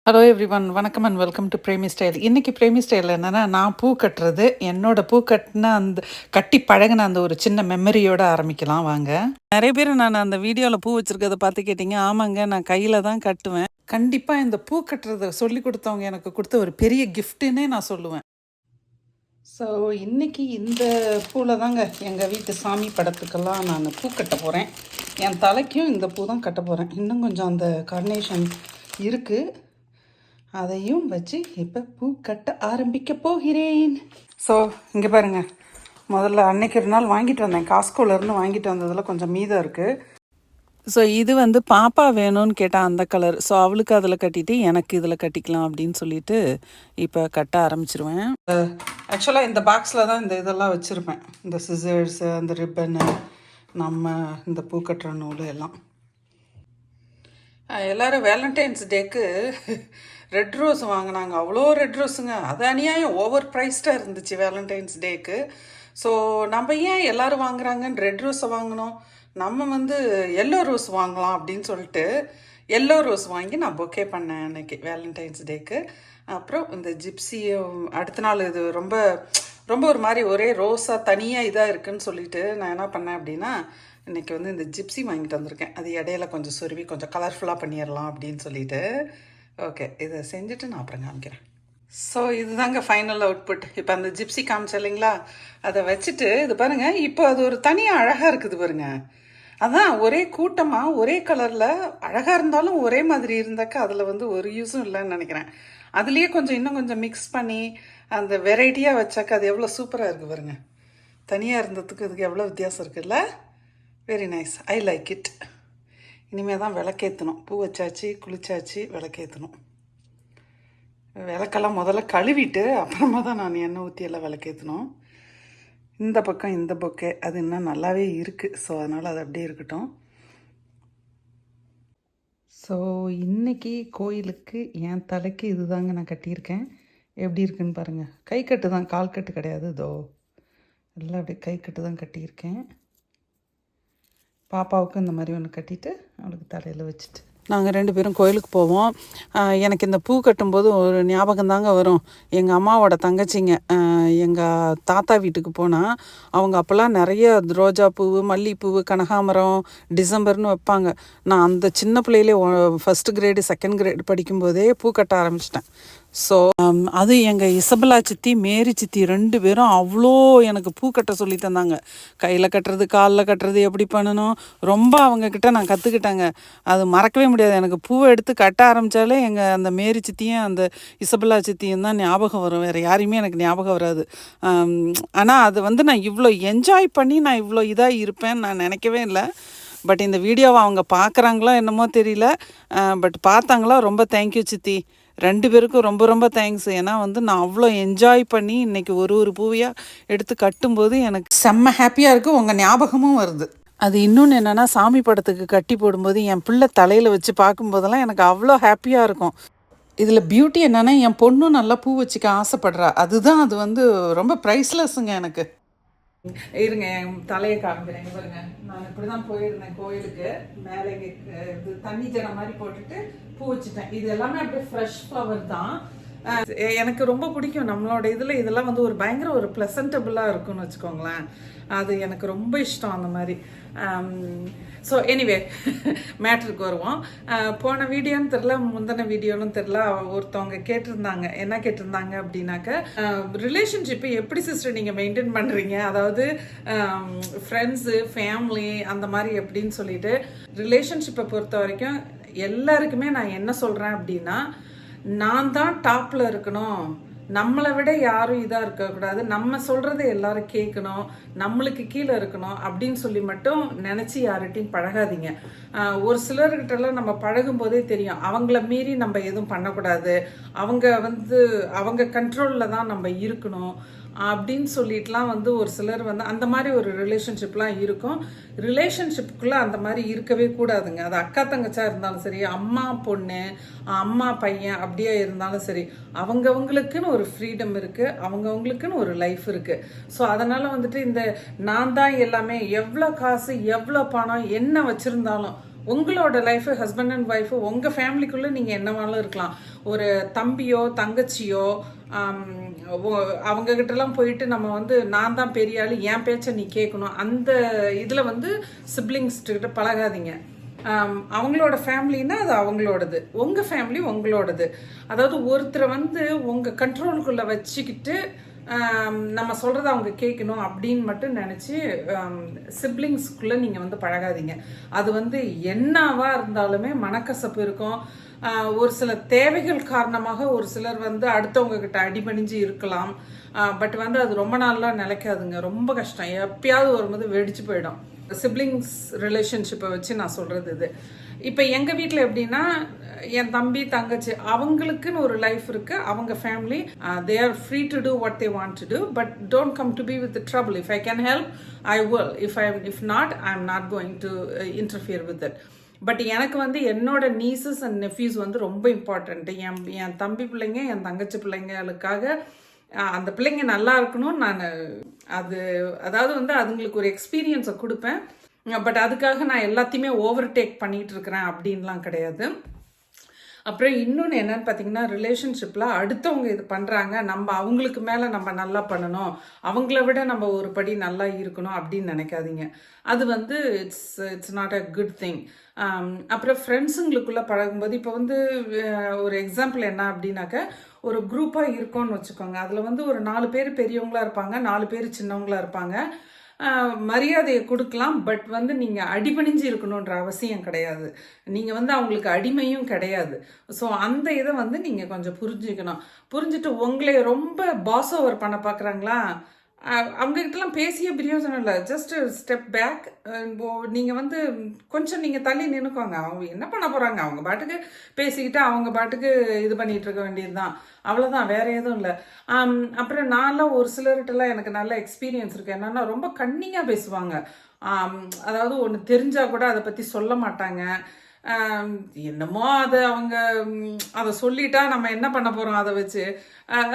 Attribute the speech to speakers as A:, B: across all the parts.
A: Hello everyone, வணக்கம் and welcome to Premi style. இன்றைக்கி பிரேமி ஸ்டைலில் என்னென்னா, நான் பூ கட்டுறது, என்னோடய பூ கட்டின அந்த கட்டி பழகின அந்த ஒரு சின்ன மெமரியோடு ஆரம்பிக்கலாம் வாங்க. நிறைய பேர் நான் அந்த வீடியோவில் பூ வச்சுருக்கிறத பார்த்து கேட்டிங்க. ஆமாங்க, நான் கையில் தான் கட்டுவேன். கண்டிப்பாக இந்த பூ கட்டுறதை சொல்லி கொடுத்தவங்க எனக்கு கொடுத்த ஒரு பெரிய கிஃப்ட்டுன்னே நான் சொல்லுவேன். ஸோ இன்றைக்கி இந்த பூவில் தாங்க எங்கள் வீட்டு சாமி படத்துக்கெல்லாம் நான் பூ கட்ட போகிறேன். என் தலைக்கும் இந்த பூ தான் கட்ட போகிறேன். இன்னும் கொஞ்சம் அந்த கார்னேஷன் இருக்குது, அதையும் வச்சு இப்போ பூ கட்ட ஆரம்பிக்க போகிறேன். ஸோ இங்கே பாருங்கள், முதல்ல அன்னைக்கு ஒரு நாள் வாங்கிட்டு வந்தேன், காஸ்கோலேருந்து வாங்கிட்டு வந்ததில் கொஞ்சம் மீதம் இருக்குது. ஸோ இது வந்து பாப்பா வேணும்னு கேட்டால் அந்த கலர். ஸோ அவளுக்கு அதில் கட்டிட்டு எனக்கு இதில் கட்டிக்கலாம் அப்படின்னு சொல்லிட்டு இப்போ கட்ட ஆரம்பிச்சிருவேன். ஆக்சுவலாக இந்த பாக்ஸில் தான் இந்த இதெல்லாம் வச்சுருப்பேன், இந்த சிசர்ஸு, அந்த ரிப்பனு, நம்ம இந்த பூ கட்டுற நூல் எல்லாம். எல்லோரும் வேலண்டைன்ஸ் டேக்கு ரெட் ரோஸ் வாங்கினாங்க. அவ்வளோ ரெட் ரோஸுங்க, அது அநியாயம் ஓவர் ப்ரைஸ்டாக இருந்துச்சு வேலண்டைன்ஸ் டேக்கு. ஸோ நம்ம ஏன் எல்லோரும் வாங்குறாங்கன்னு ரெட் ரோஸை வாங்கினோம், நம்ம வந்து எல்லோ ரோஸ் வாங்கலாம் அப்படின்னு சொல்லிட்டு எல்லோ ரோஸ் வாங்கி நான் பொக்கே பண்ணேன் அன்றைக்கி வேலண்டைன்ஸ் டேக்கு. அப்புறம் இந்த ஜிப்ஸியை அடுத்த நாள் இது ரொம்ப ரொம்ப ஒரு மாதிரி ஒரே ரோஸாக தனியாக இதாக இருக்குதுன்னு சொல்லிட்டு நான் என்ன பண்ணேன் அப்படின்னா, இன்றைக்கி வந்து இந்த ஜிப்ஸி வாங்கிட்டு வந்திருக்கேன். அது இடையில கொஞ்சம் சொருவி கொஞ்சம் கலர்ஃபுல்லாக பண்ணிடலாம் அப்படின்னு சொல்லிட்டு. ஓகே, இதை செஞ்சுட்டு நான் அப்புறம் காமிக்கிறேன். ஸோ இதுதாங்க ஃபைனல் அவுட்புட். இப்போ அந்த ஜிப்ஸி காமிச்சேன் இல்லைங்களா, அதை வச்சுட்டு இது பாருங்கள், இப்போ அது ஒரு தனியாக அழகாக இருக்குது பாருங்கள். அதான் ஒரே கூட்டமாக ஒரே கலரில் அழகாக இருந்தாலும் ஒரே மாதிரி இருந்தாக்கா அதில் வந்து ஒரு யூஸும் இல்லைன்னு நினைக்கிறேன். அதுலேயே கொஞ்சம் இன்னும் கொஞ்சம் மிக்ஸ் பண்ணி அந்த வெரைட்டியாக வச்சாக்கா அது எவ்வளோ சூப்பராக இருக்குது பாருங்கள். தனியாக இருந்ததுக்கு இதுக்கு எவ்வளோ வித்தியாசம் இருக்குல்ல. Very nice, I like it. இனிமேல் தான் விளக்கேற்றணும். பூ வச்சாச்சு, குளிச்சாச்சு, விளக்கேற்றணும். விளக்கெல்லாம் முதல்ல கழுவிட்டு அப்புறமா தான் நான் எண்ணெய் ஊற்றி எல்லாம் விளக்கேற்றணும். இந்த பக்கம் இந்த பொக்கே அது இன்னும் நல்லாவே இருக்குது. ஸோ அதனால் அது அப்படியே இருக்கட்டும். ஸோ இன்றைக்கி கோயிலுக்கு என் தலைக்கு இது தாங்க நான் கட்டியிருக்கேன். எப்படி இருக்குன்னு பாருங்கள். கை கட்டு தான், கால் கட்டு கிடையாது. இதோ எல்லாம் அப்படியே கை கட்டு தான் கட்டியிருக்கேன். பாப்பாவுக்கு இந்த மாதிரி ஒன்று கட்டிட்டு அவளுக்கு தலையில் வச்சுட்டு நாங்கள் 2 பேரும் கோயிலுக்கு போவோம். எனக்கு இந்த பூ கட்டும்போது ஒரு ஞாபகம் தாங்க வரும். எங்கள் அம்மாவோட தங்கச்சிங்க எங்கள் தாத்தா வீட்டுக்கு போனால் அவங்க அப்போல்லாம் நிறைய ரோஜா பூ, மல்லிகைப்பூ, கனகாமரம், டிசம்பர்னு வைப்பாங்க. நான் அந்த சின்ன பிள்ளையிலே 1st கிரேடு 2nd கிரேடு படிக்கும்போதே பூ கட்ட ஆரம்பிச்சிட்டேன். ஸோ அது எங்கள் இசபலா சித்தி, மேரி சித்தி 2 பேரும் அவ்வளோ எனக்கு பூ கட்ட சொல்லி தந்தாங்க. கையில் கட்டுறது, காலில் கட்டுறது எப்படி பண்ணணும், ரொம்ப அவங்கக்கிட்ட நான் கற்றுக்கிட்டேங்க. அது மறக்கவே முடியாது. எனக்கு பூவை எடுத்து கட்ட ஆரம்பித்தாலே எங்கள் அந்த மேரி சித்தியும் அந்த இசபலா சித்தியும் தான் ஞாபகம் வரும். வேறு யாரையுமே எனக்கு ஞாபகம் வராது. ஆனால் அது வந்து நான் இவ்வளோ என்ஜாய் பண்ணி நான் இவ்வளோ இதாக இருப்பேன்னு நான் நினைக்கவே இல்லை. பட் இந்த வீடியோவை அவங்க பார்க்குறாங்களோ என்னமோ தெரியல, பட் பார்த்தாங்களா. ரொம்ப தேங்க்யூ சித்தி, 2 பேருக்கும் ரொம்ப ரொம்ப தேங்க்ஸ். ஏன்னா வந்து நான் அவ்வளோ என்ஜாய் பண்ணி இன்றைக்கி ஒரு பூவையாக எடுத்து கட்டும்போது எனக்கு செம்ம ஹாப்பியாக இருக்குது. உங்கள் ஞாபகமும் வருது. அது இன்னொன்று என்னென்னா, சாமி படத்துக்கு கட்டி போடும்போது என் பிள்ளை தலையில் வச்சு பார்க்கும்போதெல்லாம் எனக்கு அவ்வளோ ஹாப்பியாக இருக்கும். இதில் பியூட்டி என்னென்னா, என் பொண்ணும் நல்லா பூ வச்சுக்க ஆசைப்படுறா. அதுதான் அது வந்து ரொம்ப ப்ரைஸ்லெஸ்ஸுங்க எனக்கு. இருங்க, என் தலையை காமிக்கிறேன் பாருங்க. நான் இப்படி தான் போயிருந்தேன் கோயிலுக்கு. மேலே இது தண்ணி ஜனம் மாதிரி போட்டுட்டு பூ வச்சுட்டேன். இது எல்லாமே அப்படியே ஃப்ரெஷ் ஃப்ளவர் தான். எனக்கு ரொம்ப பிடிக்கும். நம்மளோட இதில் இதெல்லாம் வந்து ஒரு பயங்கர ஒரு ப்ளசன்டபுளாக இருக்கும்னு வச்சுக்கோங்களேன். அது எனக்கு ரொம்ப இஷ்டம் அந்த மாதிரி. ஸோ எனிவே மேட்ருக்கு வருவோம். போன வீடியோன்னு தெரில, முந்தின வீடியோன்னு தெரில, ஒருத்தவங்க கேட்டிருந்தாங்க. என்ன கேட்டிருந்தாங்க அப்படின்னாக்க, ரிலேஷன்ஷிப்பை எப்படி சிஸ்டர் நீங்கள் மெயின்டைன் பண்ணுறீங்க, அதாவது ஃப்ரெண்ட்ஸு, ஃபேமிலி அந்த மாதிரி எப்படின்னு சொல்லிட்டு. ரிலேஷன்ஷிப்பை பொறுத்த வரைக்கும் எல்லாருக்குமே நான் என்ன சொல்கிறேன் அப்படின்னா, நான் தான் டாப்பில் இருக்கணும், நம்மளை விட யாரும் இதாக இருக்கக்கூடாது, நம்ம சொல்கிறத எல்லாரும் கேட்கணும், நம்மளுக்கு கீழே இருக்கணும் அப்படின்னு சொல்லி மட்டும் நினச்சி யார்கிட்டையும் பழகாதீங்க. ஒரு சிலர்கிட்டலாம் நம்ம பழகும் போதே தெரியும், அவங்கள மீறி நம்ம எதுவும் பண்ணக்கூடாது, அவங்க கண்ட்ரோலில் தான் நம்ம இருக்கணும் அப்படின்னு சொல்லிட்டுலாம் வந்து ஒரு சிலர் வந்து அந்த மாதிரி ஒரு ரிலேஷன்ஷிப்லாம் இருக்கும். ரிலேஷன்ஷிப்புக்குள்ளே அந்த மாதிரி இருக்கவே கூடாதுங்க. அது அக்கா தங்கச்சா இருந்தாலும் சரி, அம்மா பொண்ணு, அம்மா பையன் அப்படியே இருந்தாலும் சரி, அவங்கவுங்களுக்குன்னு ஒரு ஃப்ரீடம் இருக்குது, அவங்கவுங்களுக்குன்னு ஒரு லைஃப் இருக்குது. ஸோ அதனால் வந்துட்டு இந்த நான் தான் எல்லாமே, எவ்வளோ காசு எவ்வளோ பணம் என்ன வச்சுருந்தாலும் உங்களோட லைஃபு ஹஸ்பண்ட் அண்ட் ஒய்ஃபு உங்கள் ஃபேமிலிக்குள்ளே நீங்கள் என்னவாலும் இருக்கலாம். ஒரு தம்பியோ தங்கச்சியோ அவங்கக்கிட்டலாம் போயிட்டு நம்ம வந்து நான் தான் பெரிய ஆள், என் பேச்சை நீ கேட்கணும், அந்த இதில் வந்து சிப்ளிங்ஸ்கிட்ட பழகாதீங்க. அவங்களோட ஃபேமிலின்னா அது அவங்களோடது, உங்கள் ஃபேமிலி உங்களோடது. அதாவது ஒருத்தரை வந்து உங்கள் கண்ட்ரோலுக்குள்ளே வச்சுக்கிட்டு நம்ம சொல்கிறத அவங்க கேட்கணும் அப்படின்னு மட்டும் நினச்சி சிப்ளிங்ஸ்குள்ளே நீங்கள் வந்து பழகாதீங்க. அது வந்து என்னவா இருந்தாலுமே மனக்கசப்பு இருக்கும். ஒரு சில தேவைகள் காரணமாக ஒரு சிலர் வந்து அடுத்தவங்க கிட்ட அடிபணிஞ்சு இருக்கலாம். பட் வந்து அது ரொம்ப நாள்லாம் நிலைக்காதுங்க, ரொம்ப கஷ்டம். எப்பயாவது வரும்போது வெடிச்சு போயிடும். சிப்ளிங்ஸ் ரிலேஷன்ஷிப்பை வச்சு நான் சொல்கிறது இது. இப்போ எங்கள் வீட்டில் எப்படின்னா, என் தம்பி தங்கச்சி அவங்களுக்குன்னு ஒரு லைஃப் இருக்குது, அவங்க family, they are free to do what they want to do, but don't come to be with trouble. If I can help I will, if not I am not going to interfere with it. But எனக்கு வந்து என்னோட நீசஸ் and nephews வந்து ரொம்ப important. என் தம்பி பிள்ளைங்க என் தங்கச்சி பிள்ளைங்களுக்காக அந்த பிள்ளைங்க நல்லா இருக்கணும். நான் அதாவது வந்து அதுங்களுக்கு ஒரு எக்ஸ்பீரியன்ஸை கொடுப்பேன். பட் அதுக்காக நான் எல்லாத்தையுமே ஓவர்டேக் பண்ணிகிட்டு இருக்கிறேன் அப்படின்லாம் கிடையாது. அப்புறம் இன்னொன்று என்னன்னு பார்த்தீங்கன்னா, ரிலேஷன்ஷிப்பில் அடுத்தவங்க இது பண்ணுறாங்க, நம்ம அவங்களுக்கு மேலே நம்ம நல்லா பண்ணணும், அவங்கள விட நம்ம ஒரு படி நல்லா இருக்கணும் அப்படின்னு நினைக்காதீங்க. அது வந்து it's not a good thing. அப்புறம் ஃப்ரெண்ட்ஸுங்களுக்குள்ளே பழகும்போது இப்போ வந்து ஒரு எக்ஸாம்பிள் என்ன அப்படின்னாக்க, ஒரு குரூப்பாக இருக்கோன்னு வச்சுக்கோங்க. அதில் வந்து ஒரு 4 பேர் பெரியவங்களாக இருப்பாங்க, 4 பேர் சின்னவங்களாக இருப்பாங்க. மரியாதையை கொடுக்கலாம், பட் வந்து நீங்கள் அடிபணிஞ்சு இருக்கணுன்ற அவசியம் கிடையாது. நீங்கள் வந்து அவங்களுக்கு அடிமையும் கிடையாது. ஸோ அந்த இதை வந்து நீங்கள் கொஞ்சம் புரிஞ்சுக்கணும். புரிஞ்சுட்டு உங்களை ரொம்ப பாஸ் ஓவர் பண்ண பார்க்குறாங்களா, அவங்ககிட்டலாம் பேசிய பிரயோஜனம் இல்லை. Just step back. நீங்கள் வந்து கொஞ்சம் நீங்கள் தள்ளி நின்றுக்கோங்க. அவங்க என்ன பண்ண போகிறாங்க, அவங்க பாட்டுக்கு பேசிக்கிட்டு அவங்க பாட்டுக்கு இது பண்ணிகிட்டு இருக்க வேண்டியது தான், அவ்வளோதான், வேற எதுவும் இல்லை. அப்புறம் நான்லாம் ஒரு சிலர்கிட்டலாம் எனக்கு நல்ல எக்ஸ்பீரியன்ஸ் இருக்குது. என்னன்னா, ரொம்ப கன்னிங்காக பேசுவாங்க. அதாவது ஒன்று தெரிஞ்சால் கூட அதை பற்றி சொல்ல மாட்டாங்க. என்னமோ அவங்க அதை சொல்லிட்டா நம்ம என்ன பண்ண போகிறோம் அதை வச்சு,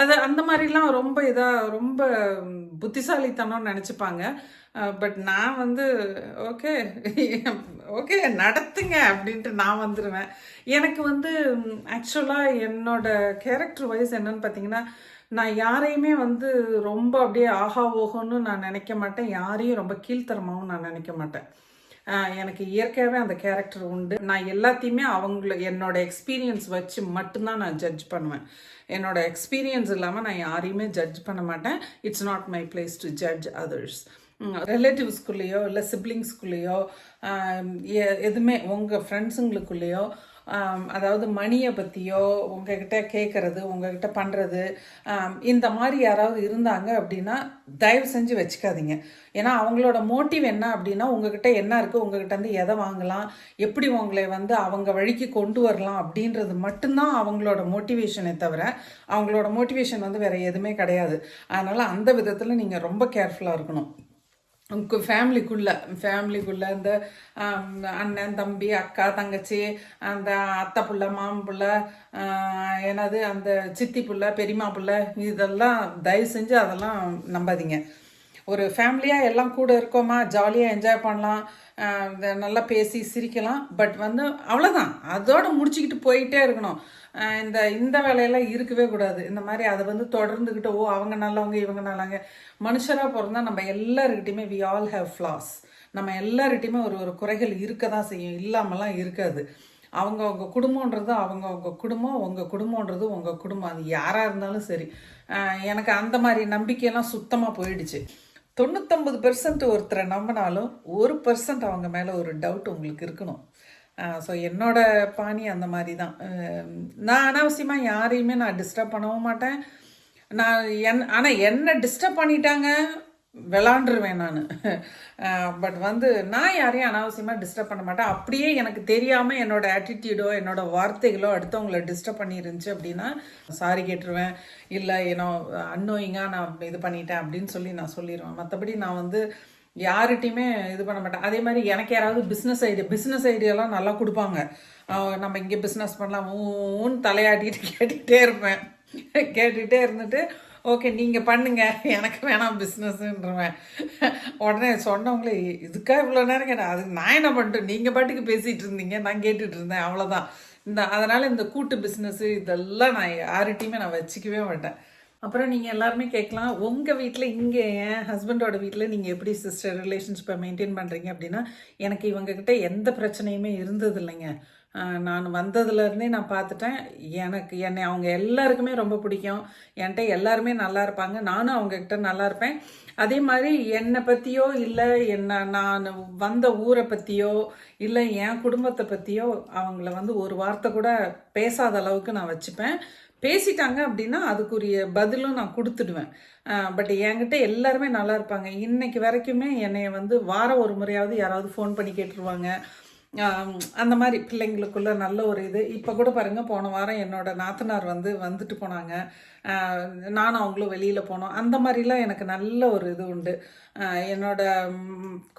A: அது அந்த மாதிரிலாம் ரொம்ப ரொம்ப புத்திசாலித்தனம்னு நினச்சிப்பாங்க. பட் நான் வந்து ஓகே ஓகே நடத்துங்க அப்படின்ட்டு நான் வந்துடுவேன். எனக்கு வந்து ஆக்சுவலாக என்னோட கேரக்டர் வைஸ் என்னன்னு பார்த்தீங்கன்னா, நான் யாரையுமே வந்து ரொம்ப அப்படியே ஆஹா ஓஹோன்னு நான் நினைக்க மாட்டேன், யாரையும் ரொம்ப கீழ்த்தரமாகவும் நான் நினைக்க மாட்டேன். எனக்கு இயற்கையாகவே அந்த கேரக்டர் உண்டு. நான் எல்லாத்தையுமே என்னோட எக்ஸ்பீரியன்ஸ் வச்சு மட்டும்தான் நான் ஜட்ஜ் பண்ணுவேன். என்னோட எக்ஸ்பீரியன்ஸ் இல்லாமல் நான் யாரையுமே ஜட்ஜ் பண்ண மாட்டேன். It's not my place to judge others. ரிலேட்டிவ்ஸ்குள்ளேயோ இல்லை சிப்ளிங்ஸ்குள்ளேயோ எதுவுமே உங்கள் ஃப்ரெண்ட்ஸுங்களுக்குள்ளேயோ அதாவது மணியை பற்றியோ உங்ககிட்ட கேட்குறது, உங்ககிட்ட பண்ணுறது, இந்த மாதிரி யாராவது இருந்தாங்க அப்படின்னா தயவு செஞ்சு வச்சுக்காதீங்க. ஏன்னா அவங்களோட மோட்டிவ் என்ன அப்படின்னா, உங்ககிட்ட என்ன இருக்குது, உங்ககிட்ட வந்து எதை வாங்கலாம், எப்படி உங்களை வந்து அவங்க வழிக்கு கொண்டு வரலாம் அப்படின்றது மட்டும்தான் அவங்களோட மோட்டிவேஷனை தவிர அவங்களோட மோட்டிவேஷன் வந்து வேறு எதுவுமே கிடையாது. அதனால் அந்த விதத்தில் நீங்கள் ரொம்ப கேர்ஃபுல்லாக இருக்கணும். உங்கள் ஃபேமிலிக்குள்ளே இந்த அண்ணன் தம்பி அக்கா தங்கச்சி, அந்த அத்தை புள்ள மாமன் புள்ள, என்னது அந்த சித்தி புள்ள பெரியம்மா புள்ள, இதெல்லாம் தயவு செஞ்சு அதெல்லாம் நம்பாதீங்க. ஒரு ஃபேமிலியாக எல்லாம் கூட இருக்கோமா, ஜாலியாக என்ஜாய் பண்ணலாம், நல்லா பேசி சிரிக்கலாம், பட் வந்து அவ்வளோதான், அதோடு முடிச்சுக்கிட்டு போயிட்டே இருக்கணும். இந்த வேலையெல்லாம் இருக்கவே கூடாது. இந்த மாதிரி அதை வந்து தொடர்ந்துக்கிட்டு அவங்க நல்லவங்க இவங்க நல்லவங்க. மனுஷராக பிறந்தா நம்ம எல்லாருக்கிட்டையுமே வி ஆல் ஹேவ் ஃப்ளாஸ். நம்ம எல்லார்கிட்டையுமே ஒரு குறைகள் இருக்க தான் செய்யும், இல்லாமலாம் இருக்காது. அவங்க குடும்பன்றது அவங்க குடும்பம், உங்கள் குடும்பன்றது உங்கள் குடும்பம், அது யாராக இருந்தாலும் சரி. எனக்கு அந்த மாதிரி நம்பிக்கையெல்லாம் சுத்தமாக போயிடுச்சு. 99% ஒருத்தரை நம்பினாலும் 1% அவங்க மேலே ஒரு டவுட் உங்களுக்கு இருக்கணும். ஸோ என்னோட பாணி அந்த மாதிரி தான். நான் அனாவசியமாக யாரையுமே நான் டிஸ்டர்ப் பண்ணவும் மாட்டேன். ஆனால் என்ன டிஸ்டர்ப் பண்ணிட்டாங்க விளாண்டுருவேன் நான். பட் வந்து நான் யாரையும் அனாவசியமாக டிஸ்டர்ப் பண்ண மாட்டேன். அப்படியே எனக்கு தெரியாமல் என்னோடய ஆட்டிடியூடோ என்னோடய வார்த்தைகளோ அடுத்தவங்களை டிஸ்டர்ப் பண்ணிருந்துச்சு அப்படின்னா சாரி கேட்டுருவேன். இல்லை அன்னோயிங்காக நான் இது பண்ணிட்டேன் அப்படின்னு சொல்லி நான் சொல்லிடுவேன். மற்றபடி நான் வந்து யார்கிட்டையுமே இது பண்ண மாட்டேன். அதே மாதிரி எனக்கு யாராவது பிஸ்னஸ் ஐடியாலாம் நல்லா கொடுப்பாங்க. நம்ம இங்கே பிஸ்னஸ் பண்ணலாம் ஊன்னு தலையாட்டிட்டு கேட்டுகிட்டே இருப்பேன். கேட்டுகிட்டே இருந்துட்டு ஓகே நீங்கள் பண்ணுங்க, எனக்கு வேணாம் பிஸ்னஸ்ன்றவேன். உடனே சொன்னவங்களே இதுக்கா இவ்வளோ நேரம் கேட்டேன். அது நான் என்ன பண்ணிட்டேன், நீங்கள் பாட்டுக்கு பேசிகிட்டு இருந்தீங்க, நான் கேட்டுட்டு இருந்தேன், அவ்வளோதான். அதனால் இந்த கூட்டு பிஸ்னஸ்ஸு இதெல்லாம் நான் யார்கிட்டையுமே நான் வச்சுக்கவே மாட்டேன். அப்புறம் நீங்கள் எல்லாருமே கேட்கலாம், உங்கள் வீட்டில் இங்கே என் ஹஸ்பண்டோட வீட்டில் நீங்கள் எப்படி சிஸ்டர் ரிலேஷன்ஷிப்பை மெயின்டைன் பண்ணுறீங்க அப்படின்னா, எனக்கு இவங்கக்கிட்ட எந்த பிரச்சனையுமே இருந்தது இல்லைங்க. நான் வந்ததுலேருந்தே நான் பார்த்துட்டேன். என்னை அவங்க எல்லாருக்குமே ரொம்ப பிடிக்கும். என்கிட்ட எல்லாருமே நல்லா இருப்பாங்க, நானும் அவங்கக்கிட்ட நல்லா இருப்பேன். அதே மாதிரி என்னை பற்றியோ இல்லை நான் வந்த ஊரை பற்றியோ இல்லை என் குடும்பத்தை பற்றியோ அவங்கள ஒரு வார்த்தை கூட பேசாத அளவுக்கு நான் வச்சுப்பேன். பேசிட்டாங்க அப்படின்னா அதுக்குரிய பதிலும் நான் கொடுத்துடுவேன். பட் என்கிட்ட எல்லாருமே நல்லா இருப்பாங்க. இன்னைக்கு வரைக்குமே என்னை வாரம் ஒரு முறையாவது யாராவது ஃபோன் பண்ணி கேட்டுருவாங்க. அந்த மாதிரி பிள்ளைங்களுக்குள்ள நல்ல ஒரு இது. இப்போ கூட பாருங்கள், போன வாரம் என்னோட நாத்தனார் வந்துட்டு போனாங்க. நானும் அவங்களும் வெளியில் போனோம். அந்த மாதிரிலாம் எனக்கு நல்ல ஒரு இது உண்டு. என்னோட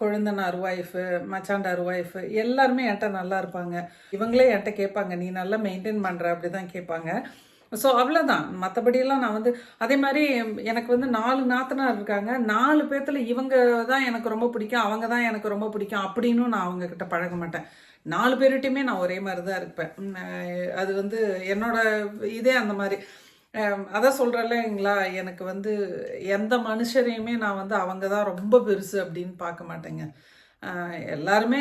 A: கொழுந்தனார் ஒய்ஃபு, மச்சாண்டார் ஒய்ஃபு எல்லாருமே என்கிட்ட நல்லா இருப்பாங்க. இவங்களே என்கிட்ட கேட்பாங்க, நீ நல்லா மெயின்டைன் பண்ணுற, அப்படி தான் கேட்பாங்க. ஸோ அவ்வளோதான். மற்றபடியெல்லாம் நான் அதே மாதிரி எனக்கு 4 நாத்தனார் இருக்காங்க. 4 பேர்த்தில் இவங்க தான் எனக்கு ரொம்ப பிடிக்கும், அவங்க தான் எனக்கு ரொம்ப பிடிக்கும் அப்படின்னு நான் அவங்கக்கிட்ட பழக மாட்டேன். 4 பேர்கிட்டையுமே நான் ஒரே மாதிரி தான் இருப்பேன். அது என்னோட இதே அந்த மாதிரி. அதான் சொல்கிறேன்லைங்களா, எனக்கு எந்த மனுஷரையுமே நான் அவங்க தான் ரொம்ப பெருசு அப்படின்னு பார்க்க மாட்டேங்க. எல்லாருமே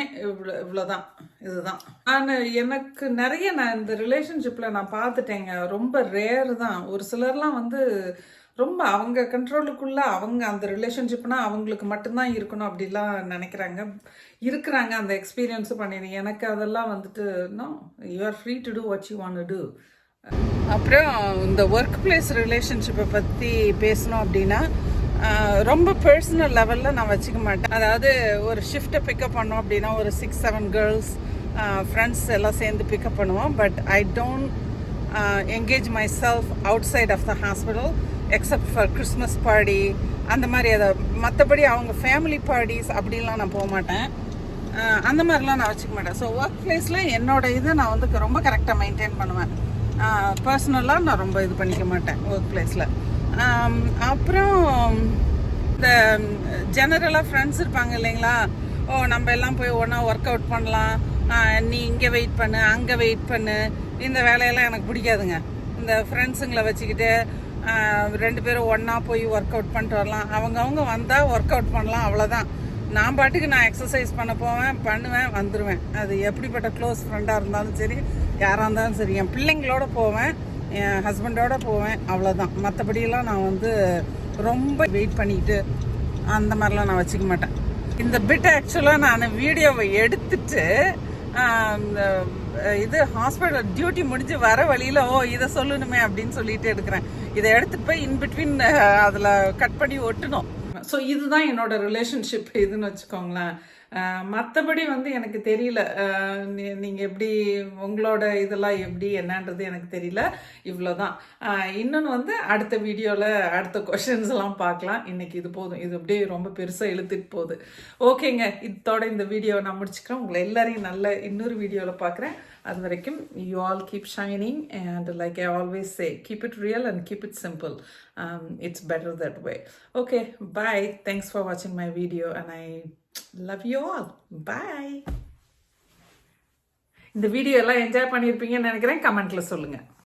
A: இவ்வளோதான், இதுதான். எனக்கு நிறைய நான் இந்த ரிலேஷன்ஷிப்பில் நான் பார்த்துட்டேங்க. ரொம்ப ரேர் தான். ஒரு சிலர்லாம் ரொம்ப அவங்க கண்ட்ரோலுக்குள்ளே அவங்க அந்த ரிலேஷன்ஷிப்னால் அவங்களுக்கு மட்டும்தான் இருக்கணும் அப்படிலாம் இருக்கிறாங்க. அந்த எக்ஸ்பீரியன்ஸும் பண்ணிடுங்க. எனக்கு அதெல்லாம் no, you are free to do what you want to do. அப்புறம் இந்த ஒர்க் பிளேஸ் ரிலேஷன்ஷிப்பை பற்றி பேசணும் அப்படின்னா, ரொம்ப பர்சனல் லெவலில் நான் வச்சுக்க மாட்டேன். அதாவது ஒரு ஷிஃப்ட்டை பிக்கப் பண்ணோம் அப்படின்னா ஒரு 6-7 கேர்ள்ஸ் ஃப்ரெண்ட்ஸ் எல்லாம் சேர்ந்து பிக்கப் பண்ணுவோம். But I don't engage myself outside of the hospital except for Christmas party அந்த மாதிரி. அதை மற்றபடி அவங்க ஃபேமிலி பார்ட்டிஸ் அப்படிலாம் நான் போக மாட்டேன். அந்த மாதிரிலாம் நான் வச்சுக்க மாட்டேன். ஸோ ஒர்க் பிளேஸில் என்னோட இது நான் ரொம்ப கரெக்டாக மெயின்டைன் பண்ணுவேன். பர்சனலாக நான் ரொம்ப இது பண்ணிக்க மாட்டேன் ஒர்க் பிளேஸில். அப்புறம் இந்த ஜெனரலாக ஃப்ரெண்ட்ஸ் இருப்பாங்க இல்லைங்களா, நம்ம எல்லாம் போய் ஒன்றா ஒர்க் அவுட் பண்ணலாம், நீ இங்கே வெயிட் பண்ணு அங்கே வெயிட் பண்ணு, இந்த வேலையெல்லாம் எனக்கு பிடிக்காதுங்க. இந்த ஃப்ரெண்ட்ஸுங்களை வச்சுக்கிட்டு 2 பேரும் ஒன்றா போய் ஒர்க் அவுட் பண்ணிட்டு வரலாம், அவங்கவுங்க வந்தால் ஒர்க் அவுட் பண்ணலாம், அவ்வளோதான். நான் பாட்டுக்கு நான் எக்ஸசைஸ் பண்ண போவேன், பண்ணுவேன், வந்துடுவேன். அது எப்படிப்பட்ட க்ளோஸ் ஃப்ரெண்டாக இருந்தாலும் சரி, யாராக இருந்தாலும் சரி. என் பிள்ளைங்களோட போவேன், என் ஹஸ்பண்டோடு போவேன், அவ்வளோதான். மற்றபடியெல்லாம் நான் ரொம்ப வெயிட் பண்ணிக்கிட்டு அந்த மாதிரிலாம் நான் வச்சுக்க மாட்டேன். இந்த பிட் ஆக்சுவலாக நான் வீடியோவை எடுத்துட்டு இது ஹாஸ்பிட்டல் டியூட்டி முடிஞ்சு வர வழியில் இதை சொல்லணுமே அப்படின்னு சொல்லிட்டு எடுக்கிறேன். இதை எடுத்துகிட்டு போய் இன்பிட்வீன் அதில் கட் பண்ணி ஒட்டணும். ஸோ இதுதான் என்னோட ரிலேஷன்ஷிப் இதுன்னு வச்சுக்கோங்களேன். மற்றபடி எனக்கு தெரியல, நீங்கள் எப்படி உங்களோட இதெல்லாம் எப்படி என்னன்றது எனக்கு தெரியல. இவ்வளோதான். இன்னொன்று அடுத்த வீடியோவில் அடுத்த கொஷின்ஸ் எல்லாம் பார்க்கலாம். இன்றைக்கி இது போதும், இது அப்படியே ரொம்ப பெருசாக இழுத்துட்டு போகுது. ஓகேங்க, இதோட இந்த வீடியோவை நான் முடிச்சுக்கிறேன். உங்களை எல்லாரையும் நல்ல இன்னொரு வீடியோவில் பார்க்குறேன். அது வரைக்கும் you all keep shining and like I always say, keep it real and keep it simple. It's better that way. Okay, bye. Thanks for watching my video and I love you all. Bye. இந்த video எல்லாம் enjoy பண்ணியிருப்பீங்கன்னு நினைக்கிறேன். கமெண்ட்ல சொல்லுங்க.